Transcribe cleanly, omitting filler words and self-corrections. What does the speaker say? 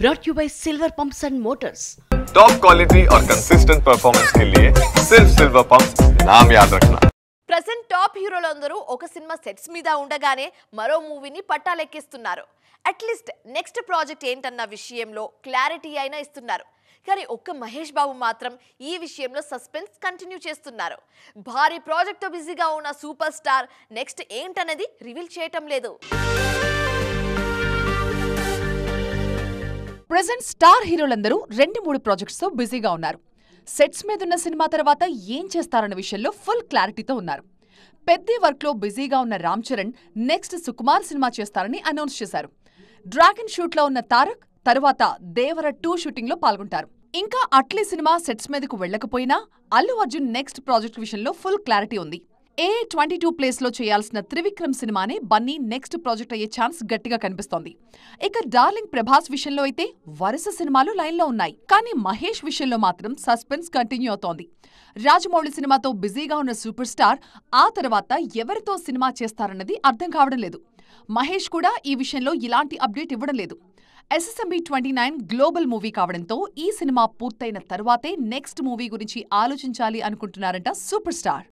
brought to you by Silver Pumps and Motors. Top quality और consistent performance के लिए सिर्फ सिल्वर पंप्स नाम याद रखना. ప్రెజెంట్ టాప్ హీరోలందరూ ఒక సినిమా సెట్స్ మీద ఉండగానే మరో మూవీని పట్టాలెక్కిస్తున్నారు. అట్లీస్ట్ నెక్స్ట్ ప్రాజెక్ట్ ఏంటన్న విషయంలో క్లారిటీ అయినా ఇస్తున్నారు. కానీ ఒక్క మహేష్ బాబు మాత్రం ఈ విషయంలో సస్పెన్స్ కంటిన్యూ చేస్తున్నారు. భారీ ప్రాజెక్ట్తో బిజీగా ఉన్న సూపర్ స్టార్ నెక్స్ట్ ఏంటనేది రివీల్ చేయటం లేదు. ప్రెజెంట్ స్టార్ హీరోలందరూ 2-3 ప్రాజెక్ట్స్తో బిజీగా ఉన్నారు. సెట్స్ మీదున్న సినిమా తర్వాత ఏం చేస్తారన్న విషయంలో ఫుల్ క్లారిటీతో ఉన్నారు. పెద్ద వర్క్లో బిజీగా ఉన్న రామ్ చరణ్ నెక్స్ట్ సుకుమార్ సినిమా చేస్తారని అనౌన్స్ చేశారు. డ్రాగన్ షూట్లో ఉన్న తారక్ తరువాత దేవర 2 షూటింగ్లో పాల్గొంటారు. ఇంకా అట్లీ సినిమా సెట్స్ మీదకు వెళ్లకపోయినా అల్లు అర్జున్ నెక్స్ట్ ప్రాజెక్ట్ విషయంలో ఫుల్ క్లారిటీ ఉంది. A22 ప్లేస్లో చేయాల్సిన త్రివిక్రమ్ సినిమానే బన్నీ నెక్స్ట్ ప్రాజెక్ట్ అయ్యే ఛాన్స్ గట్టిగా కనిపిస్తోంది. ఇక డార్లింగ్ ప్రభాస్ విషయంలో అయితే వరుస సినిమాలు లైన్లో ఉన్నాయి. కానీ మహేష్ విషయంలో మాత్రం సస్పెన్స్ కంటిన్యూ అవుతోంది. రాజమౌళి సినిమాతో బిజీగా ఉన్న సూపర్ స్టార్ ఆ తర్వాత ఎవరితో సినిమా చేస్తారన్నది అర్థం కావడం లేదు. మహేష్ కూడా ఈ విషయంలో ఇలాంటి అప్డేట్ ఇవ్వడం లేదు. SSMB 29 గ్లోబల్ మూవీ కావడంతో ఈ సినిమా పూర్తయిన తరువాతే నెక్స్ట్ మూవీ గురించి ఆలోచించాలి అనుకుంటున్నారంట సూపర్ స్టార్.